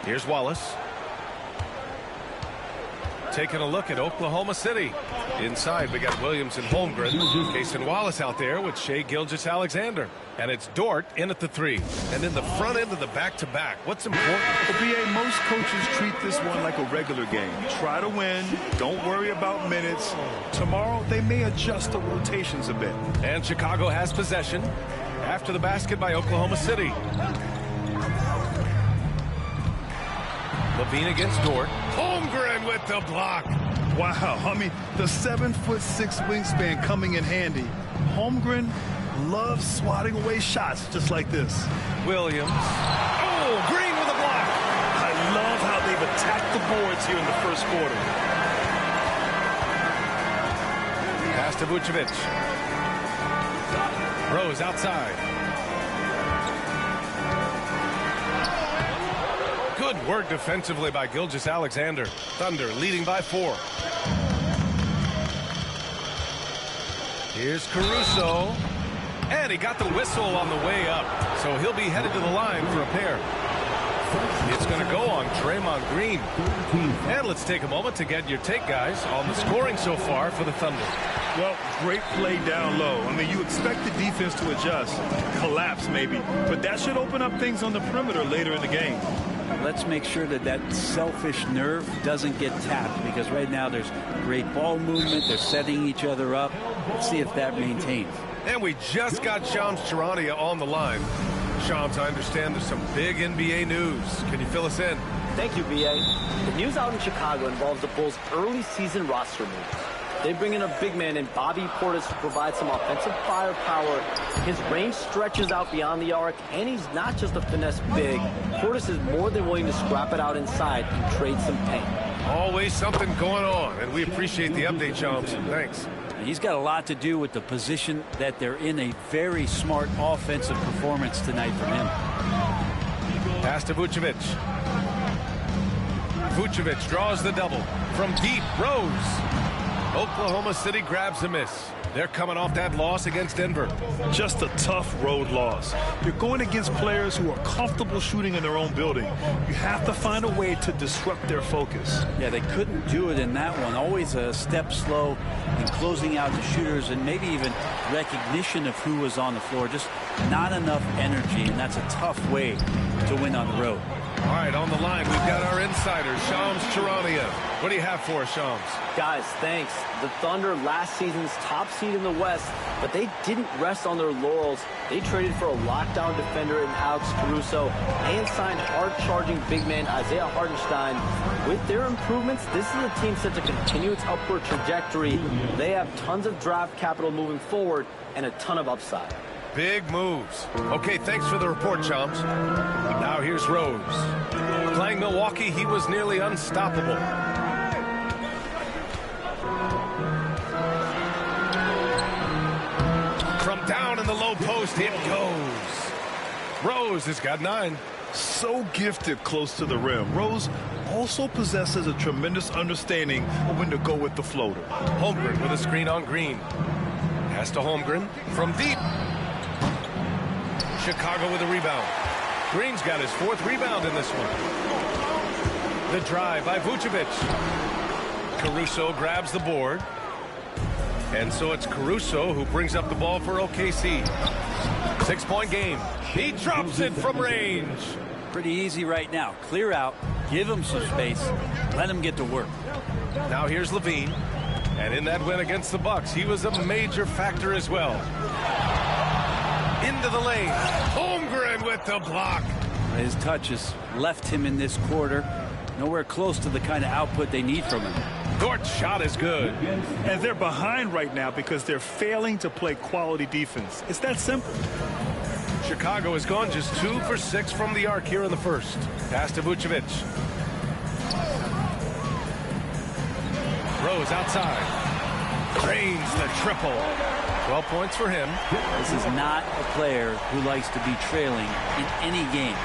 Here's Wallace. Taking a look at Oklahoma City. Inside, we got Williams and Holmgren. Cason Wallace out there with Shai Gilgeous-Alexander. And it's Dort in at the 3. And in the front end of the back-to-back. What's important? Well, BA, most coaches treat this one like a regular game. Try to win. Don't worry about minutes. Tomorrow, they may adjust the rotations a bit. And Chicago has possession after the basket by Oklahoma City. Levine against Dort. Holmgren with the block. Wow, I mean, the 7'6" wingspan coming in handy. Holmgren loves swatting away shots just like this. Williams. Oh, Green with a block. I love how they've attacked the boards here in the first quarter. Pass to Vucevic. Rose outside. Good work defensively by Gilgeous-Alexander. Thunder leading by 4. Here's Caruso. And he got the whistle on the way up. So he'll be headed to the line for a pair. It's going to go on Draymond Green. And let's take a moment to get your take, guys, on the scoring so far for the Thunder. Well, great play down low. I mean, you expect the defense to adjust, collapse maybe, but that should open up things on the perimeter later in the game. Let's make sure that that selfish nerve doesn't get tapped, because right now there's great ball movement. They're setting each other up. Let's see if that maintains. And we just got Shams Charania on the line. Shams, I understand there's some big NBA news. Can you fill us in? Thank you, B.A. The news out in Chicago involves the Bulls' early season roster moves. They bring in a big man in Bobby Portis to provide some offensive firepower. His range stretches out beyond the arc, and he's not just a finesse big. Portis is more than willing to scrap it out inside and trade some paint. Always something going on, and we appreciate the update, Shams. Thanks. He's got a lot to do with the position that they're in. A very smart offensive performance tonight from him. Pass to Vucevic. Vucevic draws the double. From deep, Rose. Oklahoma City grabs a miss. They're coming off that loss against Denver. Just a tough road loss. You're going against players who are comfortable shooting in their own building. You have to find a way to disrupt their focus. Yeah, they couldn't do it in that one. Always a step slow in closing out the shooters, and maybe even recognition of who was on the floor. Just not enough energy, and that's a tough way to win on the road. All right, on the line, we've got our insider, Shams Charania. What do you have for us, Shams? Guys, thanks. The Thunder, last season's top seed in the West, but they didn't rest on their laurels. They traded for a lockdown defender in Alex Caruso and signed hard-charging big man Isaiah Hartenstein. With their improvements, this is a team set to continue its upward trajectory. They have tons of draft capital moving forward and a ton of upside. Big moves. Okay, thanks for the report, Shams. Now here's Rose. Playing Milwaukee, he was nearly unstoppable. From down in the low post, it goes. Rose has got 9. So gifted close to the rim. Rose also possesses a tremendous understanding of when to go with the floater. Holmgren with a screen on Green. Pass to Holmgren from deep. Chicago with a rebound. Green's got his 4th rebound in this one. The drive by Vucevic. Caruso grabs the board. And so it's Caruso who brings up the ball for OKC. 6-point game. He drops it from range. Pretty easy right now. Clear out. Give him some space. Let him get to work. Now here's Levine. And in that win against the Bucks, he was a major factor as well. Into the lane. Holmgren with the block. His touches left him in this quarter. Nowhere close to the kind of output they need from him. Dort's shot is good. And they're behind right now because they're failing to play quality defense. It's that simple. Chicago has gone just 2 for 6 from the arc here in the first. Pass to Vucevic. Rose outside. Drains the triple. 12 points for him. This is not a player who likes to be trailing in any game.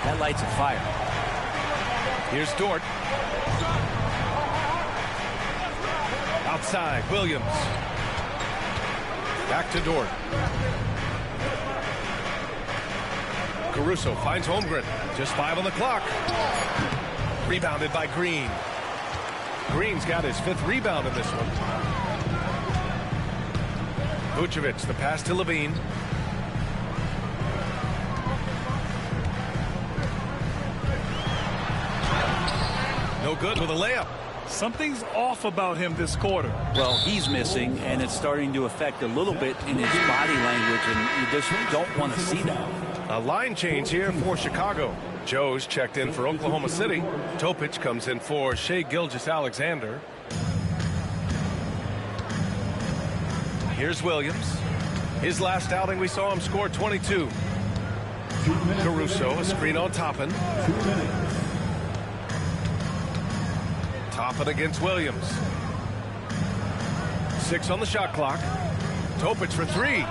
That lights a fire. Here's Dort. Outside, Williams. Back to Dort. Caruso finds Holmgren. Just 5 on the clock. Rebounded by Green. Green's got his 5th rebound in this one. Vucevic, the pass to Levine. No good with a layup. Something's off about him this quarter. Well, he's missing, and it's starting to affect a little bit in his body language, and you just don't want to see that. A line change here for Chicago. Joe's checked in for Oklahoma City. Topic comes in for Shai Gilgeous-Alexander. Here's Williams. His last outing, we saw him score 22. Caruso, a screen on Toppin. Toppin against Williams. 6 on the shot clock. Topic for 3.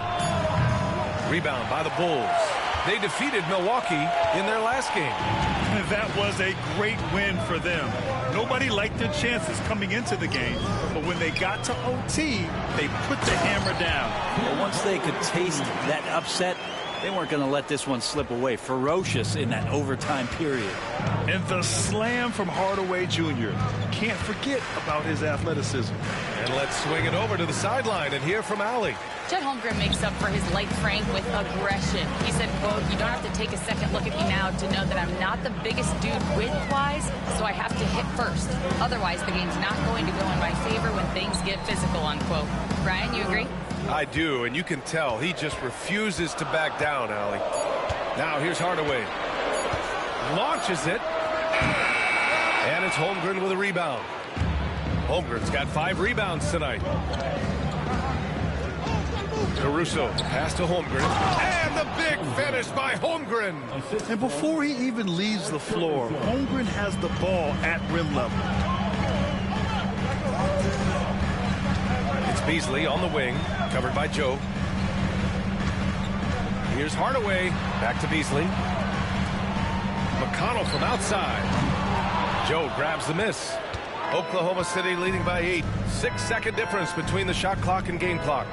Rebound by the Bulls. They defeated Milwaukee in their last game. And that was a great win for them. Nobody liked their chances coming into the game, but when they got to OT, they put the hammer down. Well, once they could taste that upset, they weren't going to let this one slip away. Ferocious in that overtime period. And the slam from Hardaway Jr. Can't forget about his athleticism. And let's swing it over to the sideline and hear from Allie. Chet Holmgren makes up for his light frame with aggression. He said, quote, "You don't have to take a second look at me now to know that I'm not the biggest dude width-wise, so I have to hit first. Otherwise, the game's not going to go in my favor when things get physical," unquote. Brian, you agree? I do, and you can tell he just refuses to back down, Allie. Now here's Hardaway. Launches it. And it's Holmgren with a rebound. Holmgren's got 5 rebounds tonight. Caruso, pass to Holmgren. And the big finish by Holmgren. And before he even leaves the floor, Holmgren has the ball at rim level. It's Beasley on the wing, covered by Joe. Here's Hardaway, back to Beasley. McConnell from outside. Joe grabs the miss. Oklahoma City leading by 8. 6-second difference between the shot clock and game clock.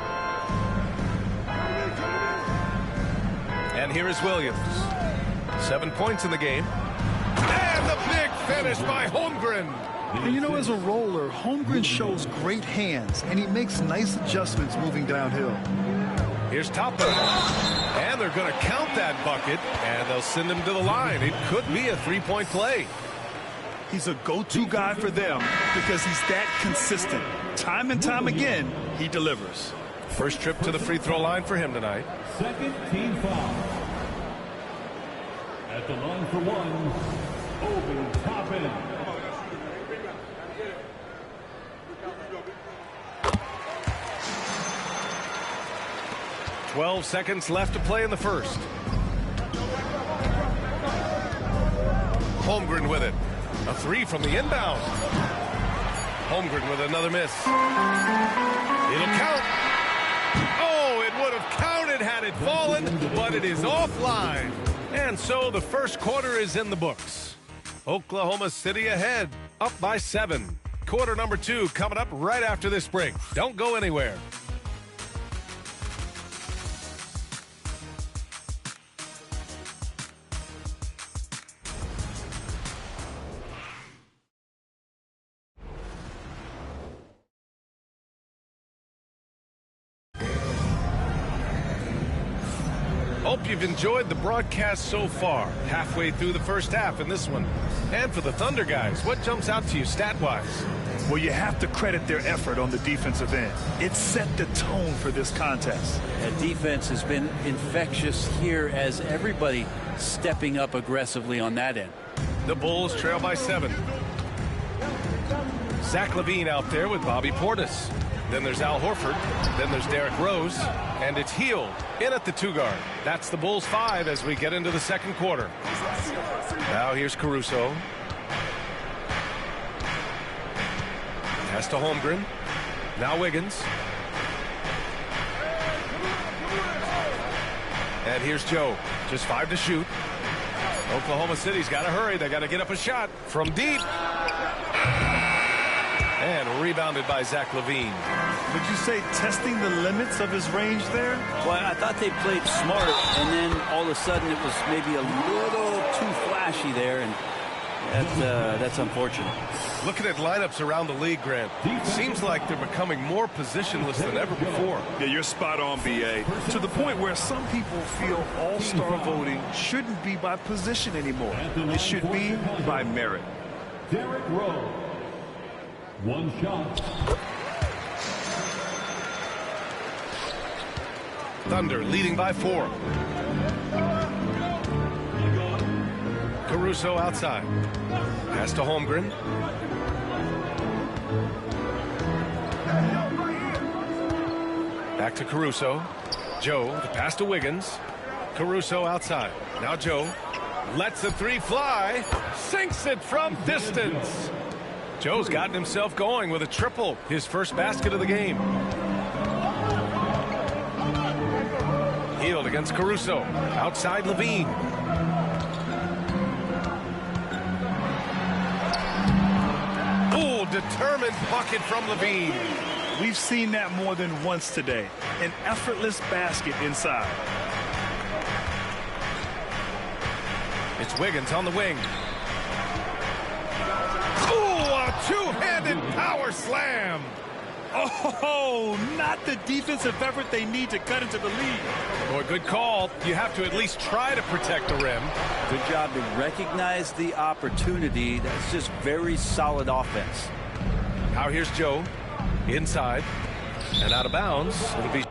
And here is Williams. 7 points in the game. And the big finish by Holmgren. And you know, as a roller, Holmgren shows great hands, and he makes nice adjustments moving downhill. Here's Toppin. And they're going to count that bucket, and they'll send him to the line. It could be a 3-point play. He's a go-to guy for them because he's that consistent. Time and time again, he delivers. First trip to the free throw line for him tonight. Second team foul. At the line for 1, Obi Toppin. 12 seconds left to play in the first. Holmgren with it. A 3 from the inbound. Holmgren with another miss. It'll count. Oh, it would have counted had it fallen, but it is offline. And so the first quarter is in the books. Oklahoma City ahead, up by 7. Quarter number 2 coming up right after this break. Don't go anywhere. Hope you've enjoyed the broadcast so far. Halfway through the first half in this one. And for the Thunder guys, what jumps out to you stat-wise? Well, you have to credit their effort on the defensive end. It set the tone for this contest. That defense has been infectious here as everybody stepping up aggressively on that end. The Bulls trail by 7. Zach LaVine out there with Bobby Portis. Then there's Al Horford. Then there's Derrick Rose. And it's Hield in at the 2-guard. That's the Bulls 5 as we get into the second quarter. Now here's Caruso. Pass to Holmgren. Now Wiggins. And here's Joe. Just 5 to shoot. Oklahoma City's got to hurry. They got to get up a shot from deep. And rebounded by Zach LaVine. Would you say testing the limits of his range there? Well, I thought they played smart, and then all of a sudden it was maybe a little too flashy there, and that's unfortunate. Looking at lineups around the league, Grant, seems like they're becoming more positionless than ever before. Yeah, you're spot on, B.A. To the point where some people feel all-star voting shouldn't be by position anymore. It should be by merit. Derrick Rose. One shot. Thunder leading by 4. Caruso outside. Pass to Holmgren. Back to Caruso. Joe, the pass to Wiggins. Caruso outside. Now Joe lets the 3 fly. Sinks it from distance. Joe's gotten himself going with a triple. His first basket of the game. Healed against Caruso. Outside Levine. Determined bucket from Levine. We've seen that more than once today. An effortless basket inside. It's Wiggins on the wing. Oh, a two-handed power slam. Oh, not the defensive effort they need to cut into the lead. Boy, good call. You have to at least try to protect the rim. Good job to recognize the opportunity. That's just very solid offense. Now here's Joe. Inside. And out of bounds. It'll be...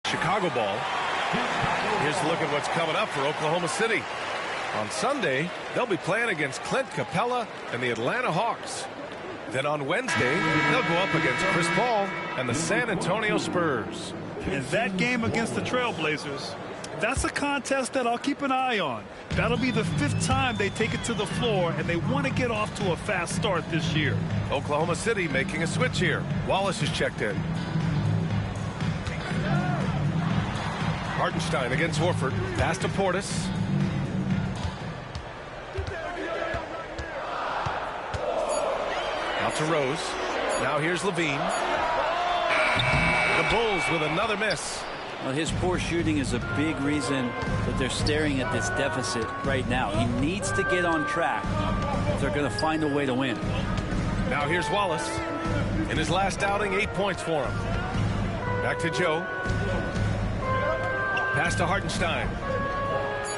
Chicago ball. Here's a look at what's coming up for Oklahoma City. On Sunday, they'll be playing against Clint Capella and the Atlanta Hawks. Then on Wednesday, they'll go up against Chris Paul and the San Antonio Spurs. And that game against the Trailblazers, that's a contest that I'll keep an eye on. That'll be the 5th time they take it to the floor, and they want to get off to a fast start this year. Oklahoma City making a switch here. Wallace is checked in. Hartenstein against Horford. Pass to Portis. Out to Rose. Now here's Levine. The Bulls with another miss. Well, his poor shooting is a big reason that they're staring at this deficit right now. He needs to get on track if they're going to find a way to win. Now here's Wallace. In his last outing, 8 points for him. Back to Joe. Pass to Hartenstein.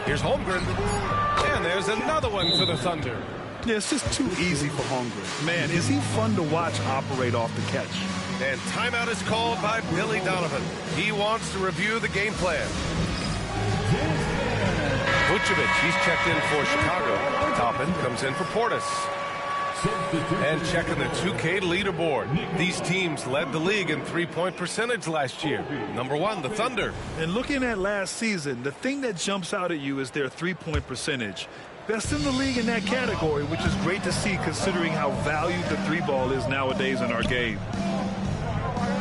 Here's Holmgren. And there's another one for the Thunder. Yeah, it's just too easy for Holmgren. Man, is he fun to watch operate off the catch. And timeout is called by Billy Donovan. He wants to review the game plan. Vucevic, he's checked in for Chicago. Toppin comes in for Portis. And checking the 2K leaderboard. These teams led the league in three-point percentage last year. Number 1, the Thunder. And looking at last season, the thing that jumps out at you is their three-point percentage. Best in the league in that category, which is great to see considering how valued the 3-ball is nowadays in our game.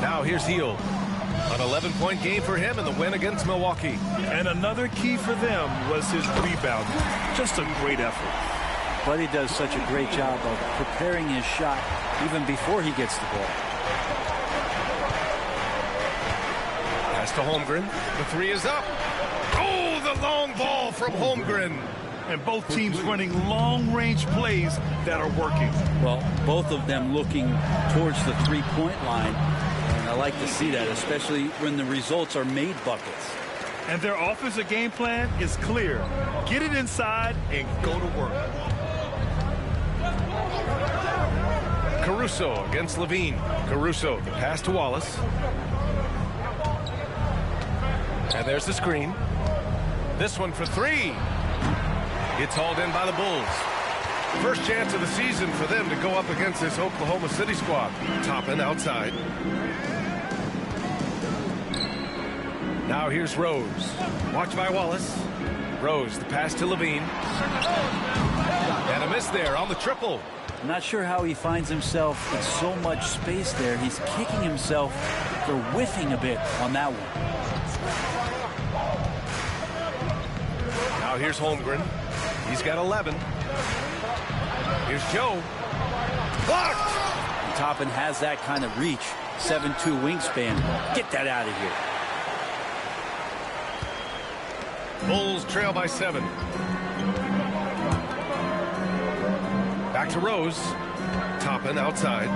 Now here's Hield. An 11-point game for him in the win against Milwaukee. And another key for them was his rebounding. Just a great effort. Buddy does such a great job of preparing his shot even before he gets the ball. Pass to Holmgren. The 3 is up. Oh, the long ball from Holmgren. And both teams running long-range plays that are working. Well, both of them looking towards the three-point line. And I like to see that, especially when the results are made buckets. And their offensive game plan is clear. Get it inside and go to work. Caruso against Levine. Caruso, the pass to Wallace. And there's the screen. This one for three. It's hauled in by the Bulls. First chance of the season for them to go up against this Oklahoma City squad. Toppin outside. Now here's Rose. Watched by Wallace. Rose, the pass to Levine. And a miss there on the triple. I'm not sure how he finds himself in so much space there. He's kicking himself for whiffing a bit on that one. Now here's Holmgren. He's got 11. Here's Joe. Blocked! Toppin has that kind of reach. 7'2" wingspan. Get that out of here. Bulls trail by 7. Back to Rose. Toppin outside.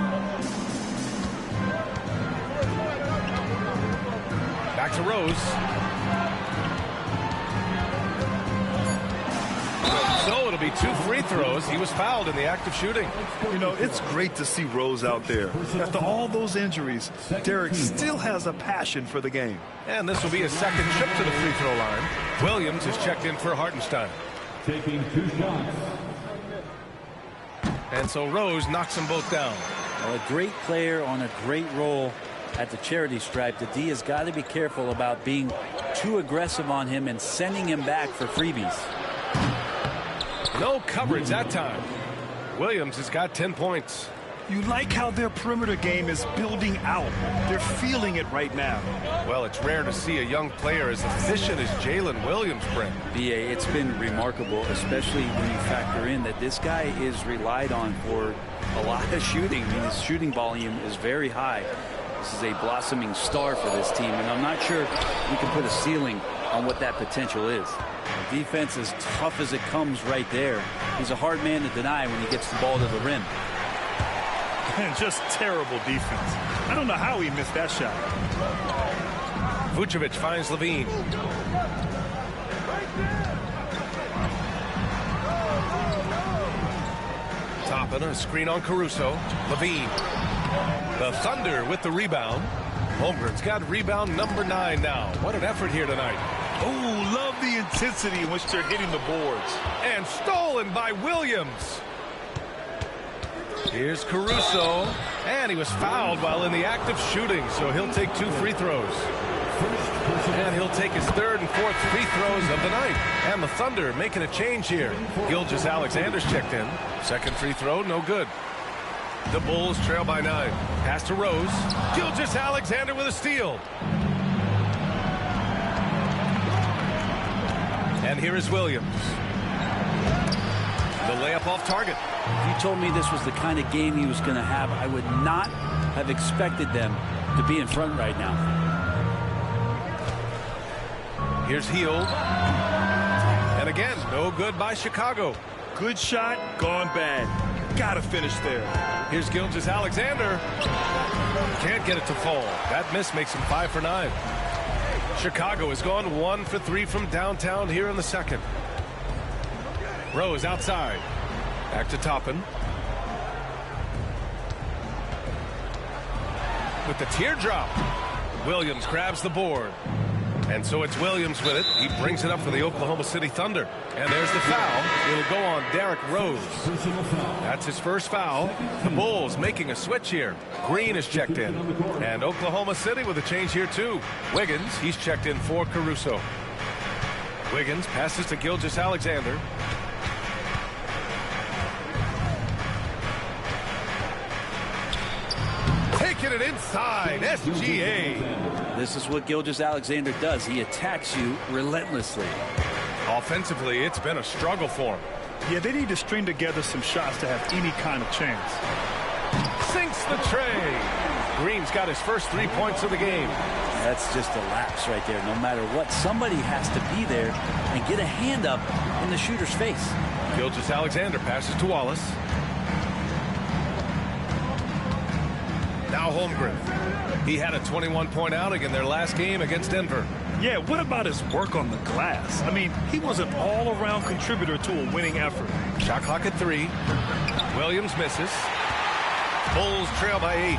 Back to Rose. So it'll be 2 free throws. He was fouled in the act of shooting. You know, it's great to see Rose out there. After all those injuries, Derek still has a passion for the game. And this will be his second trip to the free throw line. Williams is checked in for Hartenstein. Taking 2 shots. And so Rose knocks them both down. Well, a great player on a great role at the charity stripe. The D has got to be careful about being too aggressive on him and sending him back for freebies. No coverage that time. Williams has got 10 points. You like how their perimeter game is building out. They're feeling it right now. Well, it's rare to see a young player as efficient as Jalen Williams, Brent. BA, it's been remarkable, especially when you factor in that this guy is relied on for a lot of shooting. I mean, his shooting volume is very high. This is a blossoming star for this team, and I'm not sure we can put a ceiling on what that potential is. The defense is tough as it comes right there. He's a hard man to deny when he gets the ball to the rim. And just terrible defense. I don't know how he missed that shot. Vucevic finds Levine. Toppin, a screen on Caruso. Levine. The Thunder with the rebound. Holmgren's got rebound number 9 now. What an effort here tonight. Oh, love the intensity in which they're hitting the boards. And stolen by Williams. Here's Caruso. And he was fouled while in the act of shooting, so he'll take 2 free throws. And he'll take his 3rd and 4th free throws of the night. And the Thunder making a change here. Gilgeous-Alexander's checked in. 2nd free throw, no good. The Bulls trail by 9. Pass to Rose. Gilgeous-Alexander with a steal. And here is Williams. The layup off target. If you told me this was the kind of game he was going to have, I would not have expected them to be in front right now. Here's Hield. And again, no good by Chicago. Good shot, gone bad. Gotta finish there. Here's Gilgeous-Alexander. Can't get it to fall. That miss makes him 5 for 9. Chicago has gone 1 for 3 from downtown here in the 2nd. Rose outside. Back to Toppin. With the teardrop. Williams grabs the board. And so it's Williams with it. He brings it up for the Oklahoma City Thunder. And there's the foul. It'll go on Derrick Rose. That's his first foul. The Bulls making a switch here. Green is checked in. And Oklahoma City with a change here too. Wiggins, he's checked in for Caruso. Wiggins passes to Gilgeous-Alexander. Taking it inside. SGA. This is what Gilgeous-Alexander does. He attacks you relentlessly. Offensively, it's been a struggle for him. Yeah, they need to string together some shots to have any kind of chance. Sinks the tray. Green's got his first 3 points of the game. That's just a lapse right there. No matter what, somebody has to be there and get a hand up in the shooter's face. Gilgeous-Alexander passes to Wallace. Now Holmgren. He had a 21-point outing in their last game against Denver. Yeah, what about his work on the glass? I mean, he was an all-around contributor to a winning effort. Shot clock at 3. Williams misses. Bulls trail by 8.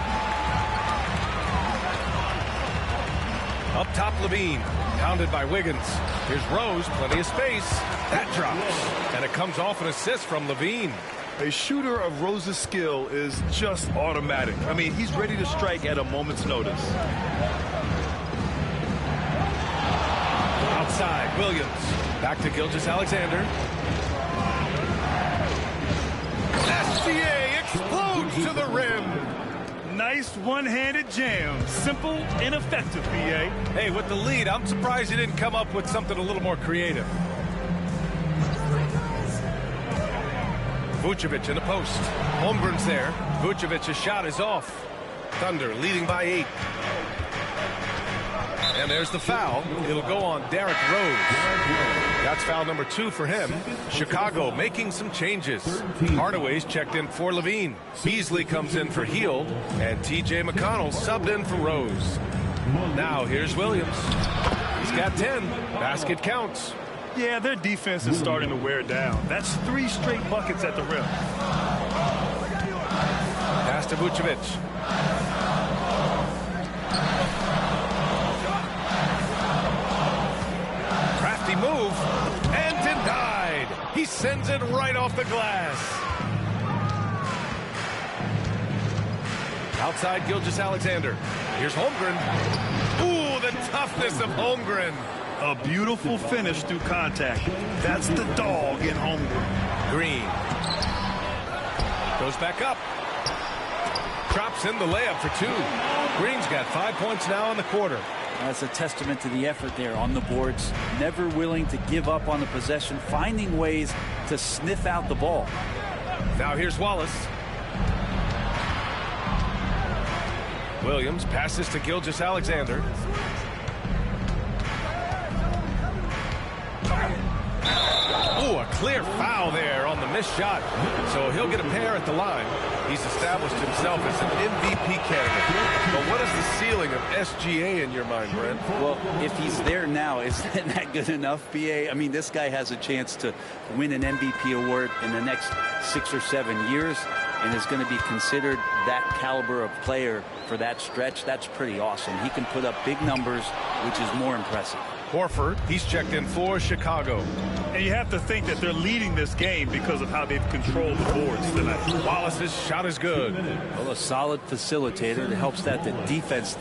Up top, Levine. Pounded by Wiggins. Here's Rose. Plenty of space. That drops. And it comes off an assist from Levine. A shooter of Rose's skill is just automatic. I mean, he's ready to strike at a moment's notice. Outside, Williams. Back to Gilgeous-Alexander. SGA explodes to the rim. Nice one-handed jam. Simple and effective, BA. Hey, with the lead, I'm surprised he didn't come up with something a little more creative. Vucevic in the post. Holmgren's there. Vucevic's shot is off. Thunder leading by 8. And there's the foul. It'll go on Derrick Rose. That's foul number 2 for him. Chicago making some changes. Hardaway's checked in for Levine. Beasley comes in for Hield. And T.J. McConnell subbed in for Rose. Now here's Williams. He's got 10. Basket counts. Yeah, their defense is starting to wear down. That's 3 straight buckets at the rim. Pass to Vucevic. Crafty move. And denied. He sends it right off the glass. Outside Gilgeous-Alexander. Here's Holmgren. Ooh, the toughness of Holmgren. A beautiful finish through contact. That's the dog in Holmgren. Green. Goes back up. Drops in the layup for 2. Green's got 5 points now in the quarter. That's a testament to the effort there on the boards. Never willing to give up on the possession. Finding ways to sniff out the ball. Now here's Wallace. Williams passes to Gilgeous-Alexander. Oh, a clear foul there on the missed shot. So he'll get a pair at the line. He's established himself as an MVP candidate. But what is the ceiling of SGA in your mind, Brent? Well, if he's there now, is that good enough, BA? I mean, this guy has a chance to win an MVP award in the next 6 or 7 years and is going to be considered that caliber of player for that stretch. That's pretty awesome. He can put up big numbers, which is more impressive. Horford, he's checked in for Chicago. And you have to think that they're leading this game because of how they've controlled the boards tonight. Wallace's shot is good. Well, a solid facilitator that helps that the defense.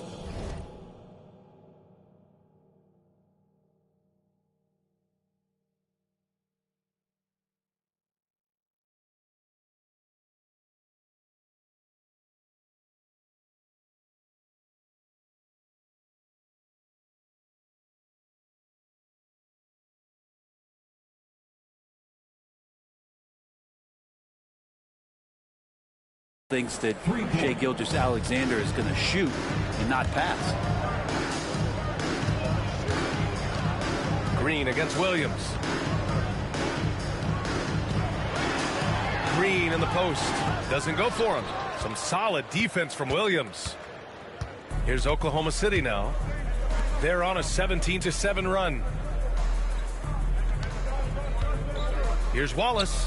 Thinks that Shai Gilgeous-Alexander is going to shoot and not pass. Green against Williams. Green in the post. Doesn't go for him. Some solid defense from Williams. Here's Oklahoma City now. They're on a 17-7 run. Here's Wallace.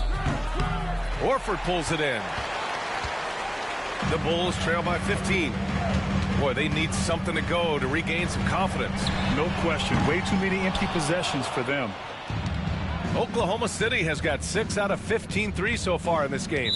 Horford pulls it in. The Bulls trail by 15. Boy, they need something to go to regain some confidence. No question. Way too many empty possessions for them. Oklahoma City has got 6 out of 15 threes so far in this game.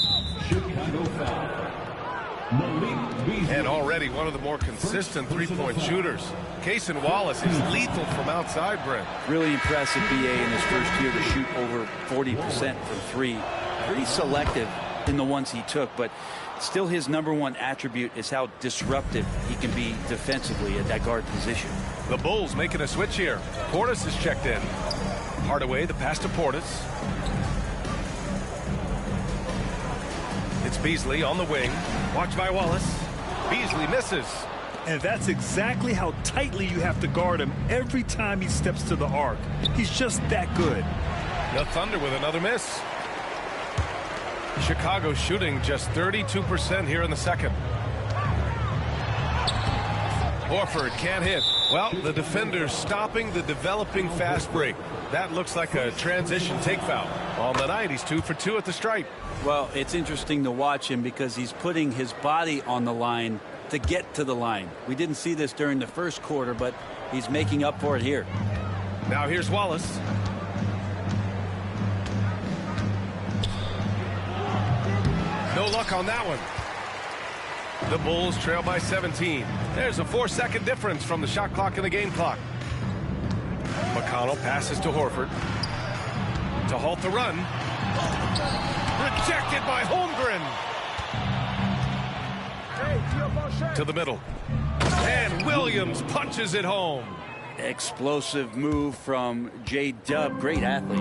And already one of the more consistent three-point shooters. Cason Wallace is lethal from outside, Brent. Really impressive, BA, in his first year to shoot over 40% from 3. Pretty selective in the ones he took, but still his #1 attribute is how disruptive he can be defensively at that guard position. The Bulls making a switch here. Portis is checked in. Hardaway, the pass to Portis. It's Beasley on the wing. Watched by Wallace. Beasley misses. And that's exactly how tightly you have to guard him every time he steps to the arc. He's just that good. The Thunder with another miss. Chicago shooting just 32% here in the second. Horford can't hit. Well, the defender's stopping the developing fast break. That looks like a transition take foul. On the night, he's 2 for 2 at the stripe. Well, it's interesting to watch him because he's putting his body on the line to get to the line. We didn't see this during the first quarter, but he's making up for it here. Now here's Wallace. No luck on that one. The Bulls trail by 17. There's a 4-second difference from the shot clock and the game clock. McConnell passes to Horford to halt the run. Rejected by Holmgren. To the middle. And Williams punches it home. Explosive move from J-Dub. Great athlete.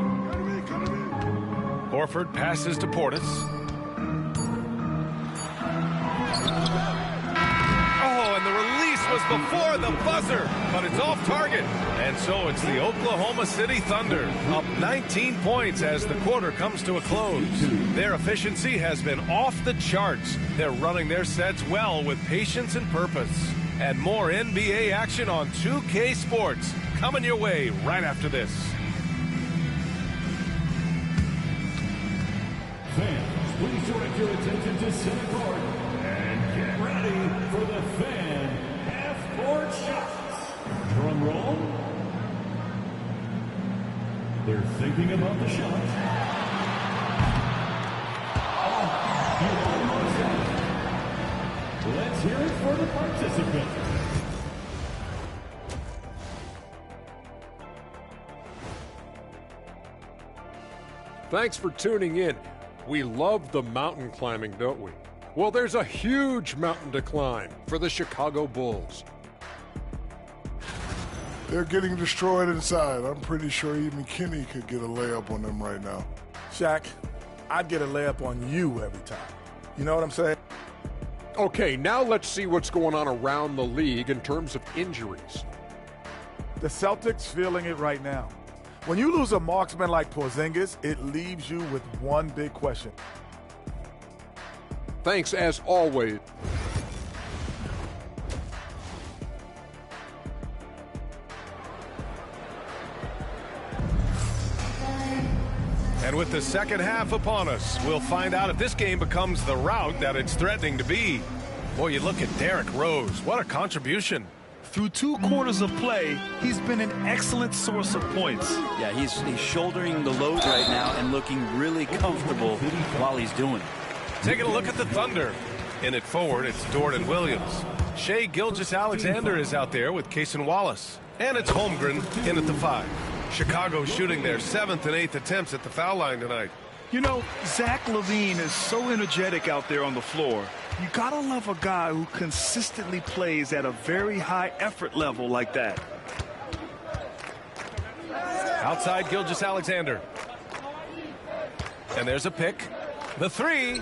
Horford passes to Portis. Oh, and the release was before the buzzer, but it's off target. And so it's the Oklahoma City Thunder up 19 points as the quarter comes to a close. Their efficiency has been off the charts. They're running their sets well with patience and purpose. And more NBA action on 2K Sports coming your way right after this. Fans, please direct your attention to center court and get ready for the fan half-court shots. Drum roll. They're thinking about the shot. Oh, you almost had it. Let's hear it for the participants. Thanks for tuning in. We love the mountain climbing, don't we? Well, there's a huge mountain to climb for the Chicago Bulls. They're getting destroyed inside. I'm pretty sure even Kenny could get a layup on them right now. Shaq, I'd get a layup on you every time. You know what I'm saying? Okay, now let's see what's going on around the league in terms of injuries. The Celtics feeling it right now. When you lose a marksman like Porzingis, it leaves you with one big question. Thanks as always. And with the second half upon us, we'll find out if this game becomes the rout that it's threatening to be. Boy, you look at Derrick Rose. What a contribution. Through 2 quarters of play, he's been an excellent source of points. Yeah, he's shouldering the load right now and looking really comfortable while he's doing it. Taking a look at the Thunder. In it forward, it's Dort and Williams. Shai Gilgeous-Alexander is out there with Cason Wallace. And it's Holmgren in at the 5. Chicago shooting their 7th and 8th attempts at the foul line tonight. You know, Zach LaVine is so energetic out there on the floor. You gotta love a guy who consistently plays at a very high effort level like that. Outside Gilgeous-Alexander. And there's a pick. The 3.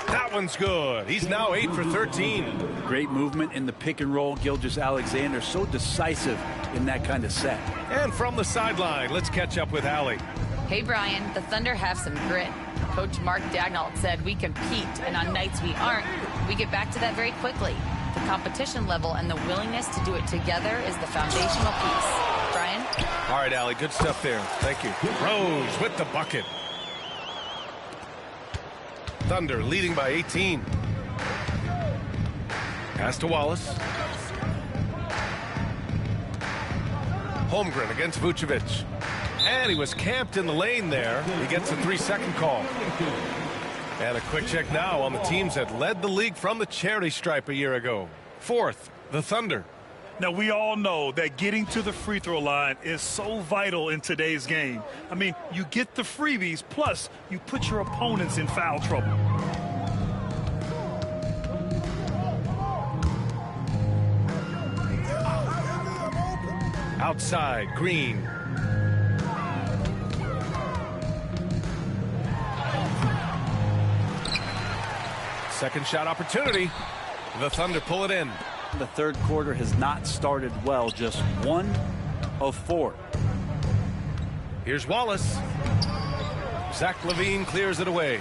That one's good. He's now 8 for 13. Great movement in the pick and roll. Gilgeous-Alexander so decisive in that kind of set. And from the sideline, let's catch up with Allie. Hey, Brian, the Thunder have some grit. Coach Mark Daigneault said we compete, and on nights we aren't, we get back to that very quickly. The competition level and the willingness to do it together is the foundational piece. Brian? All right, Allie, good stuff there. Thank you. Rose with the bucket. Thunder leading by 18. Pass to Wallace. Holmgren against Vucevic. And he was camped in the lane there. He gets a 3-second call. And a quick check now on the teams that led the league from the charity stripe a year ago. 4th, the Thunder. Now, we all know that getting to the free throw line is so vital in today's game. I mean, you get the freebies, plus you put your opponents in foul trouble. Outside, Green. Second shot opportunity. The Thunder pull it in. The third quarter has not started well, just 1 of 4. Here's Wallace. Zach LaVine clears it away.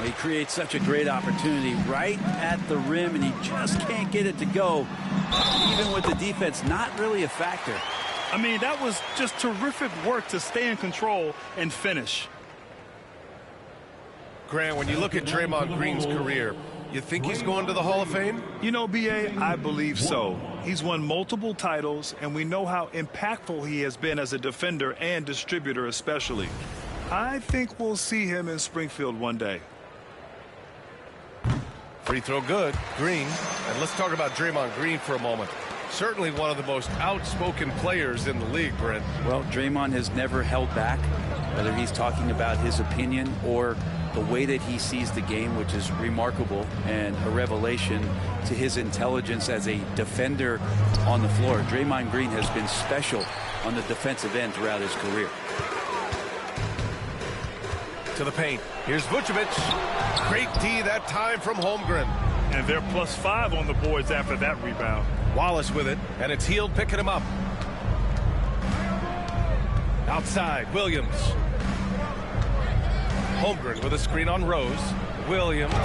He creates such a great opportunity right at the rim, and he just can't get it to go. Even with the defense not really a factor. I mean, that was just terrific work to stay in control and finish. Grant, when you look at Draymond Green's career, you think he's going to the Hall of Fame? You know, B.A., I believe so. He's won multiple titles, and we know how impactful he has been as a defender and distributor especially. I think we'll see him in Springfield one day. Free throw good. Green. And let's talk about Draymond Green for a moment. Certainly one of the most outspoken players in the league, Brent. Well, Draymond has never held back, whether he's talking about his opinion or the way that he sees the game, which is remarkable and a revelation to his intelligence as a defender on the floor. Draymond Green has been special on the defensive end throughout his career. To the paint. Here's Vucevic. Great D that time from Holmgren. And they're +5 on the boards after that rebound. Wallace with it, and it's Hield picking him up. Outside, Williams. Holmgren with a screen on Rose. Williams.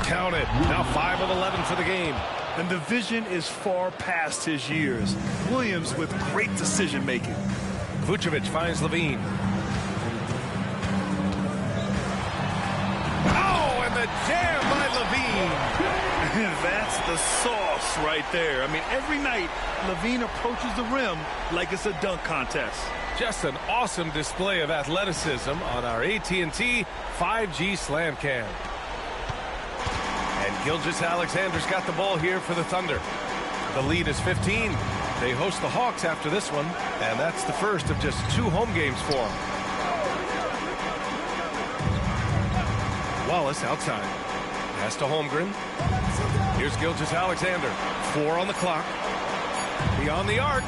Counted. Now 5 of 11 for the game. And the vision is far past his years. Williams with great decision-making. Vucevic finds LaVine. Oh, and the jam by LaVine. That's the sauce right there. I mean, every night, LaVine approaches the rim like it's a dunk contest. Just an awesome display of athleticism on our AT&T 5G Slam Cam. And Gilgeous-Alexander's got the ball here for the Thunder. The lead is 15. They host the Hawks after this one, and that's the first of just 2 home games for them. Wallace outside. Pass to Holmgren. Here's Gilgeous-Alexander. 4 on the clock. Beyond the arc.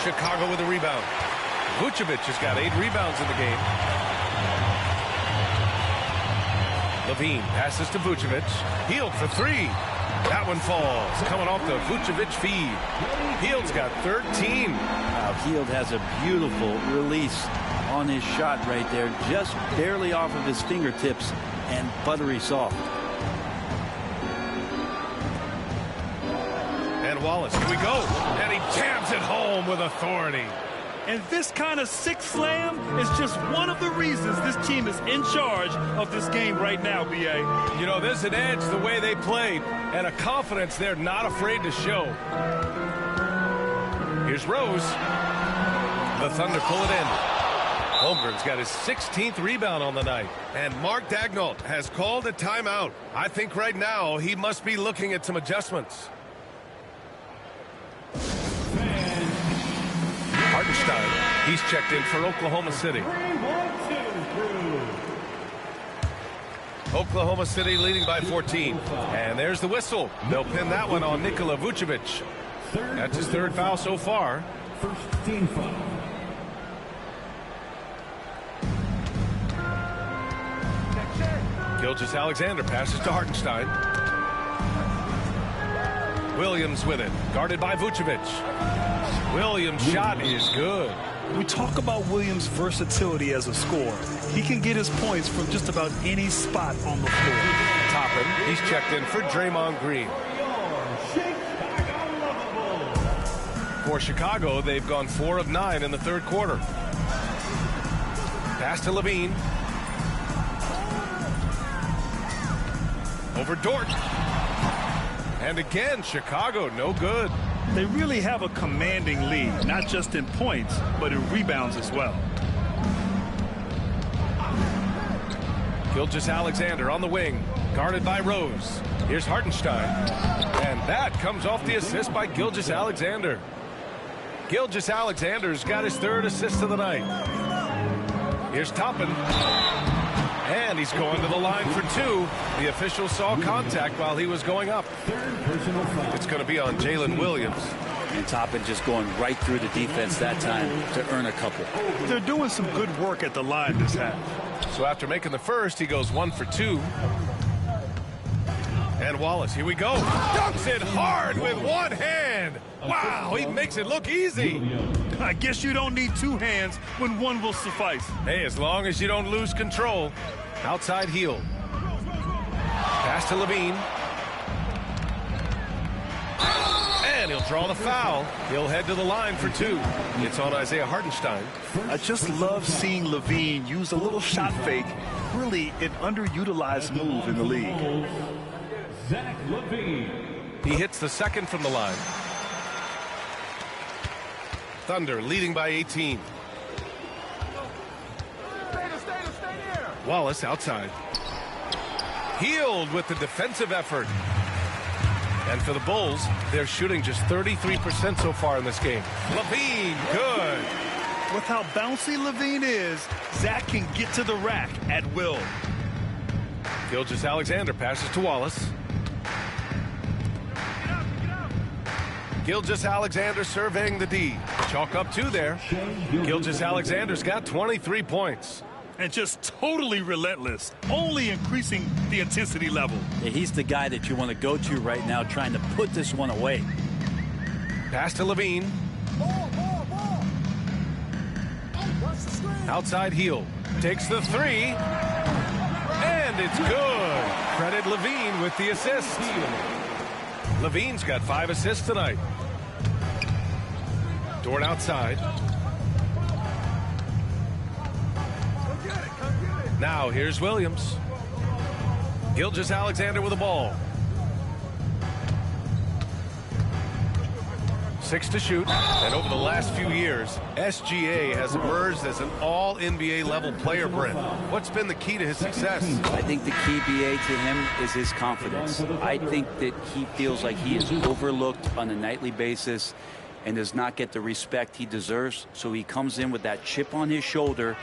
Chicago with a rebound. Vucevic has got 8 rebounds in the game. LaVine passes to Vucevic. Hield for 3. That one falls. Coming off the Vucevic feed. Hield's got 13. Hield has a beautiful release on his shot right there. Just barely off of his fingertips and buttery soft. And Wallace, here we go. And he jams it home with authority. And this kind of sick slam is just one of the reasons this team is in charge of this game right now, B.A. You know, there's an edge the way they played and a confidence they're not afraid to show. Here's Rose. The Thunder pull it in. Holmgren's got his 16th rebound on the night. And Mark Daigneault has called a timeout. I think right now he must be looking at some adjustments. Hartenstein, he's checked in for Oklahoma City. Oklahoma City leading by 14. And there's the whistle. They'll pin that one on Nikola Vucevic. That's his 3rd foul so far. First team foul. Gilgeous-Alexander passes to Hartenstein. Williams with it, guarded by Vucevic. Williams' shot is good. We talk about Williams' versatility as a scorer. He can get his points from just about any spot on the floor. Toppin, he's checked in for Draymond Green. For Chicago, they've gone 4 of 9 in the 3rd quarter. Pass to LaVine. Over Dort. And again, Chicago, no good. They really have a commanding lead, not just in points, but in rebounds as well. Gilgeous-Alexander on the wing, guarded by Rose. Here's Hartenstein. And that comes off the assist by Gilgeous-Alexander. Gilgeous-Alexander's got his 3rd assist of the night. Here's Toppin. And he's going to the line for 2. The official saw contact while he was going up. It's going to be on Jalen Williams. And Toppin just going right through the defense that time to earn a couple. They're doing some good work at the line this half. So after making the first, he goes 1 for 2. And Wallace, here we go. Dunks it hard with one hand. Wow, he makes it look easy. I guess you don't need two hands when one will suffice. Hey, as long as you don't lose control. Outside heel. Pass to Levine. And he'll draw the foul. He'll head to the line for two. It's on Isaiah Hartenstein. I just love seeing Levine use a little shot fake. Really an underutilized move in the league. Zach Levine. He hits the second from the line. Thunder leading by 18. Wallace outside. Hield with the defensive effort. And for the Bulls, they're shooting just 33% so far in this game. Levine, good. With how bouncy Levine is, Zach can get to the rack at will. Gilgeous-Alexander passes to Wallace. Gilgeous-Alexander surveying the D. Chalk up two there. Gilgeous-Alexander's got 23 points. And just totally relentless, only increasing the intensity level. Yeah, he's the guy that you want to go to right now, trying to put this one away. Pass to Levine. Outside heel. Takes the three. And it's good. Credit Levine with the assist. Levine's got 5 assists tonight. Dort outside. Now here's Williams. Gilgeous-Alexander with the ball. 6 to shoot. And over the last few years, SGA has emerged as an all-NBA level player, Brent. What's been the key to his success? I think the key, BA, to him is his confidence. I think that he feels like he is overlooked on a nightly basis and does not get the respect he deserves. So he comes in with that chip on his shoulder,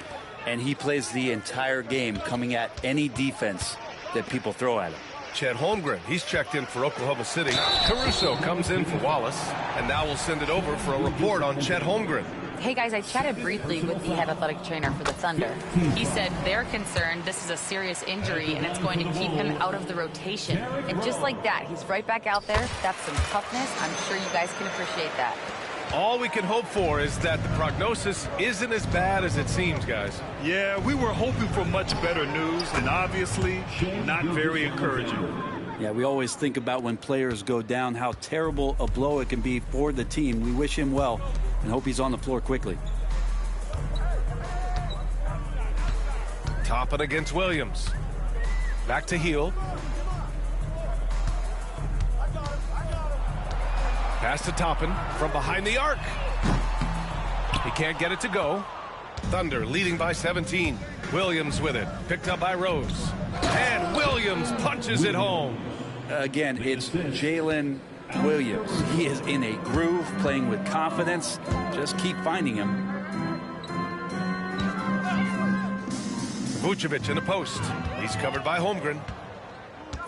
and he plays the entire game, coming at any defense that people throw at him. Chet Holmgren, he's checked in for Oklahoma City. Caruso comes in for Wallace, and now we'll send it over for a report on Chet Holmgren. Hey guys, I chatted briefly with the head athletic trainer for the Thunder. He said they're concerned this is a serious injury and it's going to keep him out of the rotation. And just like that, he's right back out there. That's some toughness. I'm sure you guys can appreciate that. All we can hope for is that the prognosis isn't as bad as it seems, guys. Yeah, we were hoping for much better news, and obviously not very encouraging. Yeah, we always think about when players go down, how terrible a blow it can be for the team. We wish him well and hope he's on the floor quickly. Toppin against Williams. Back to heel. Pass to Toppin from behind the arc. He can't get it to go. Thunder leading by 17. Williams with it. Picked up by Rose. And Williams punches it home. Again, it's Jalen Williams. He is in a groove, playing with confidence. Just keep finding him. Vucevic in the post. He's covered by Holmgren.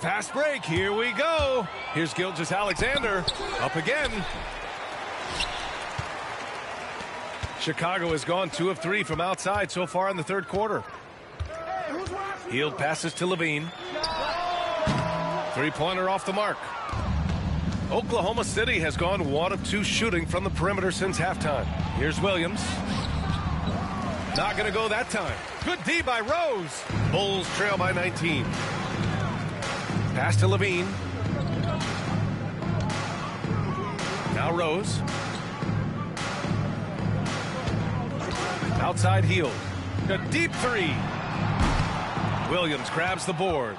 Fast break. Here we go. Here's Gilgeous-Alexander. Up again. Chicago has gone 2 of 3 from outside so far in the third quarter. Hield passes to Levine. Three-pointer off the mark. Oklahoma City has gone 1 of 2 shooting from the perimeter since halftime. Here's Williams. Not going to go that time. Good D by Rose. Bulls trail by 19. Pass to Levine. Now Rose. Outside heel. A deep three. Williams grabs the board.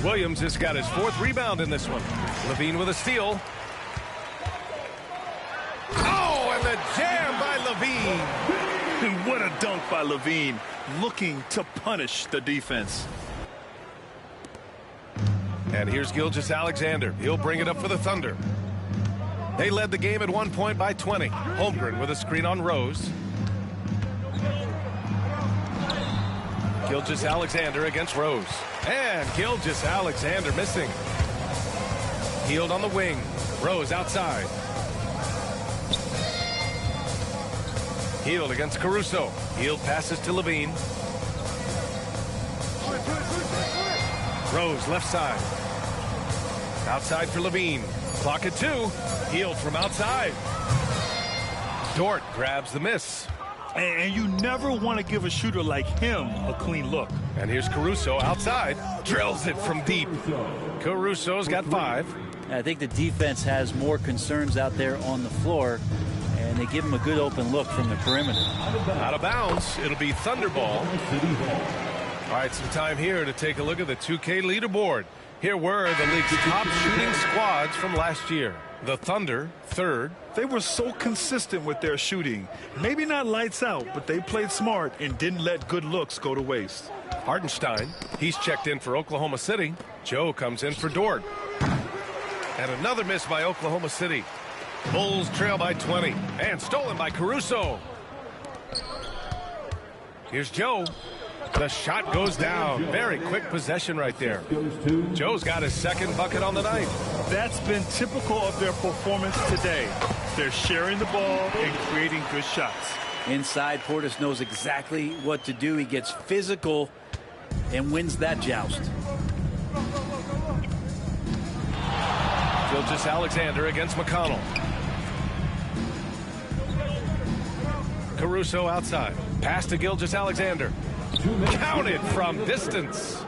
Williams has got his 4th rebound in this one. Levine with a steal. Oh, and the jam by Levine. And what a dunk by Levine, looking to punish the defense. And here's Gilgeous-Alexander. He'll bring it up for the Thunder. They led the game at 1 point by 20. Holmgren with a screen on Rose. Gilgeous-Alexander against Rose. And Gilgeous-Alexander missing. Hield on the wing. Rose outside. Hield against Caruso. Hield passes to Levine. Rose left side. Outside for Levine. Clock at 2. Healed from outside. Dort grabs the miss. And you never want to give a shooter like him a clean look. And here's Caruso outside. Drills it from deep. Caruso's got 5. I think the defense has more concerns out there on the floor, and they give him a good open look from the perimeter. Out of bounds. It'll be Thunder ball. All right, some time here to take a look at the 2K leaderboard. Here were the league's top shooting squads from last year. The Thunder, 3rd. They were so consistent with their shooting. Maybe not lights out, but they played smart and didn't let good looks go to waste. Hartenstein, he's checked in for Oklahoma City. Joe comes in for Dort. And another miss by Oklahoma City. Bulls trail by 20. And stolen by Caruso. Here's Joe. The shot goes down. Very quick possession right there. Joe's got his 2nd bucket on the night. That's been typical of their performance today. They're sharing the ball and creating good shots. Inside, Portis knows exactly what to do. He gets physical and wins that joust. Gilgeous-Alexander against McConnell. Caruso outside. Pass to Gilgeous-Alexander. Counted from distance.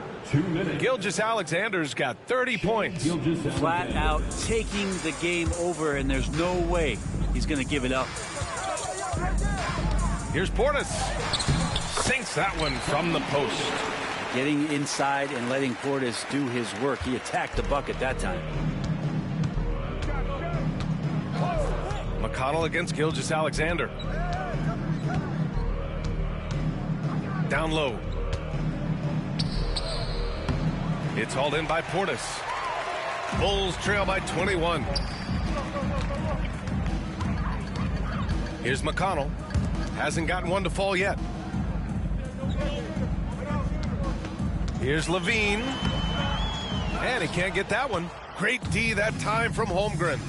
Gilgeous-Alexander's got 30 points. Flat out taking the game over, and there's no way he's going to give it up. Here's Portis. Sinks that one from the post. Getting inside and letting Portis do his work. He attacked the bucket that time. McConnell against Gilgeous-Alexander. Down low. It's hauled in by Portis. Bulls trail by 21. Here's McConnell. Hasn't gotten one to fall yet. Here's Levine. And he can't get that one. Great D that time from Holmgren.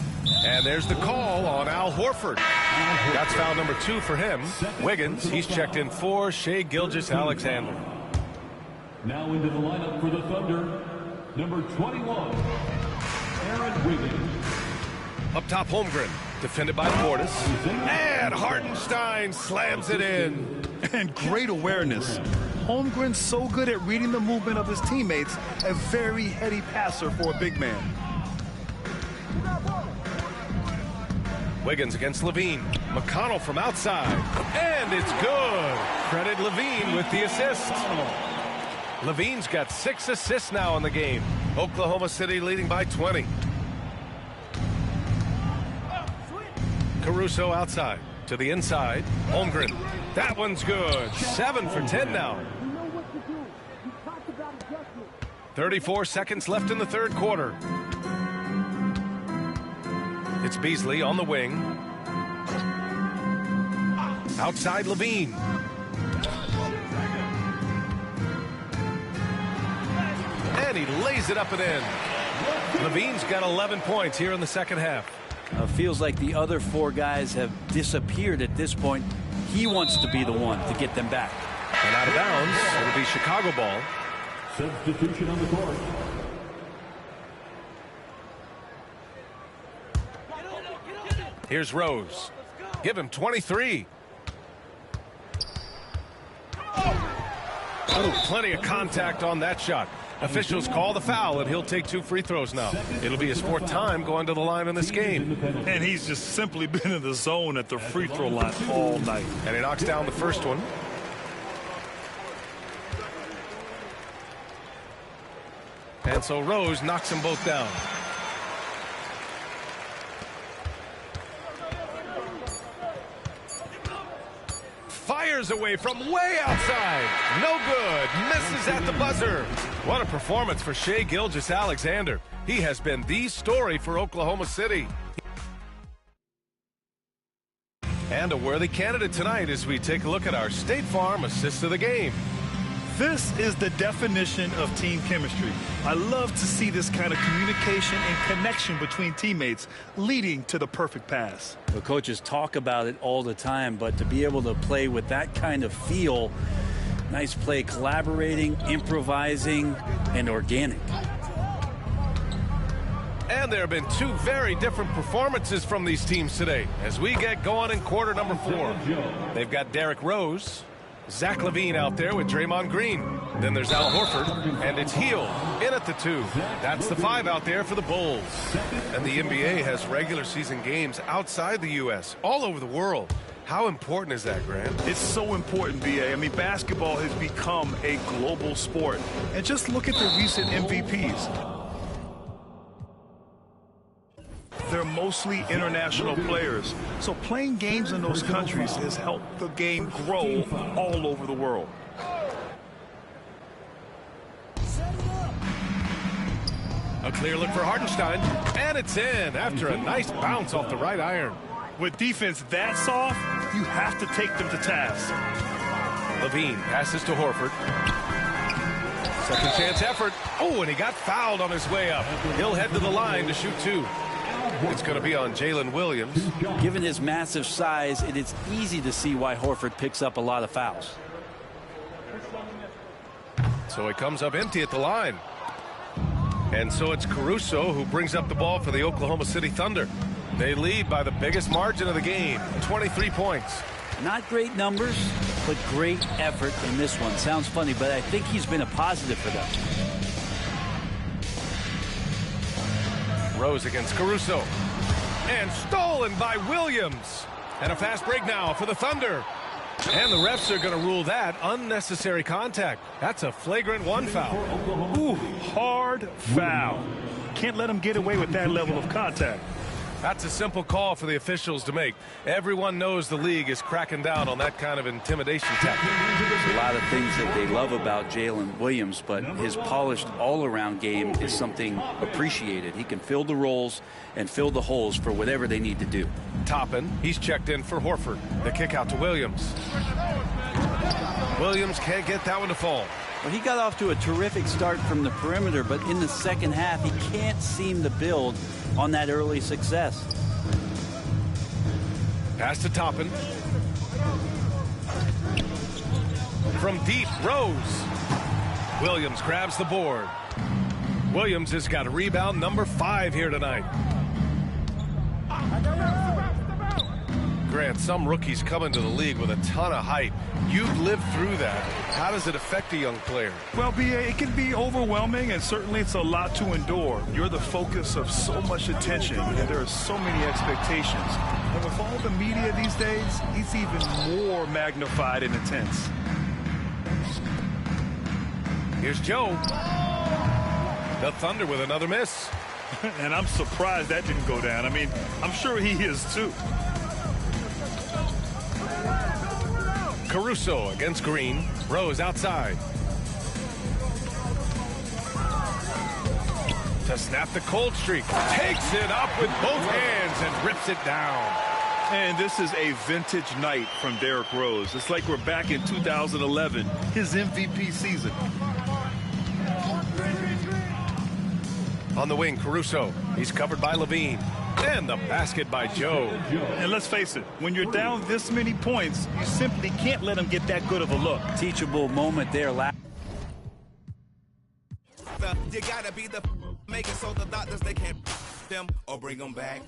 And there's the call on Al Horford. That's foul number 2 for him. Wiggins, he's checked in for Shai Gilgeous-Alexander. Now into the lineup for the Thunder, number 21, Aaron Wiggins. Up top, Holmgren, defended by Portis. And Hartenstein slams it in. And great awareness. Holmgren's so good at reading the movement of his teammates. A very heady passer for a big man. Wiggins against Levine. McConnell from outside. And it's good. Credit Levine with the assist. Levine's got 6 assists now in the game. Oklahoma City leading by 20. Caruso outside to the inside. Holmgren. That one's good. 7 for 10 now. 34 seconds left in the 3rd quarter. It's Beasley on the wing. Outside Levine. And he lays it up and in. Levine's got 11 points here in the 2nd half. Feels like the other 4 guys have disappeared at this point. He wants to be the one to get them back. And out of bounds, it'll be Chicago ball. Substitution on the court. Here's Rose. Give him 23. Oh, plenty of contact on that shot. Officials call the foul, and he'll take 2 free throws now. It'll be his 4th time going to the line in this game. And he's just simply been in the zone at the free throw line all night. And he knocks down the first one. And so Rose knocks them both down. Fires away from way outside. No good. Misses at the buzzer. What a performance for Shai Gilgeous-Alexander. He has been the story for Oklahoma City. And a worthy candidate tonight as we take a look at our State Farm assist of the game. This is the definition of team chemistry. I love to see this kind of communication and connection between teammates leading to the perfect pass. The coaches talk about it all the time, but to be able to play with that kind of feel, nice play, collaborating, improvising, and organic. And there have been two very different performances from these teams today as we get going in quarter number 4. They've got Derrick Rose, Zach LaVine out there with Draymond Green. Then there's Al Horford, and it's Hield in at the 2. That's the 5 out there for the Bulls. And the NBA has regular season games outside the U.S., all over the world. How important is that, Grant? It's so important, B.A. I mean, basketball has become a global sport. And just look at the recent MVPs. They're mostly international players. So playing games in those countries has helped the game grow all over the world. A clear look for Hartenstein, and it's in after a nice bounce off the right iron. With defense that soft, you have to take them to task. LaVine passes to Horford. Second chance effort. Oh, and he got fouled on his way up. He'll head to the line to shoot 2. It's going to be on Jalen Williams. Given his massive size, it is easy to see why Horford picks up a lot of fouls. So he comes up empty at the line. And so it's Caruso who brings up the ball for the Oklahoma City Thunder. They lead by the biggest margin of the game, 23 points. Not great numbers, but great effort in this one. Sounds funny, but I think he's been a positive for them. Rose against Caruso. And stolen by Williams. And a fast break now for the Thunder. And the refs are going to rule that unnecessary contact. That's a flagrant 1 foul. Ooh, hard foul. Can't let him get away with that level of contact. That's a simple call for the officials to make. Everyone knows the league is cracking down on that kind of intimidation tactic. There's a lot of things that they love about Jalen Williams, but his polished all-around game is something appreciated. He can fill the roles and fill the holes for whatever they need to do. Toppin, he's checked in for Horford. The kick out to Williams. Williams can't get that one to fall. Well, he got off to a terrific start from the perimeter, but in the second half, he can't seem to build on that early success. Pass to Toppin. From deep, Rose. Williams grabs the board. Williams has got a rebound number 5 here tonight. Grant, some rookies come into the league with a ton of hype. You've lived through that. How does it affect a young player? Well, B.A., it can be overwhelming, and certainly it's a lot to endure. You're the focus of so much attention, and there are so many expectations. And with all the media these days, it's even more magnified and intense. Here's Joe. The Thunder with another miss. And I'm surprised that didn't go down. I mean, I'm sure he is too. Caruso against Green. Rose outside. To snap the cold streak. Takes it up with both hands and rips it down. And this is a vintage night from Derrick Rose. It's like we're back in 2011, his MVP season. On the wing, Caruso. He's covered by LaVine. And the basket by Joe. And let's face it, when you're down this many points, you simply can't let him get that good of a look. Teachable moment there. You gotta be the make it so the doctors they can't them or bring them back.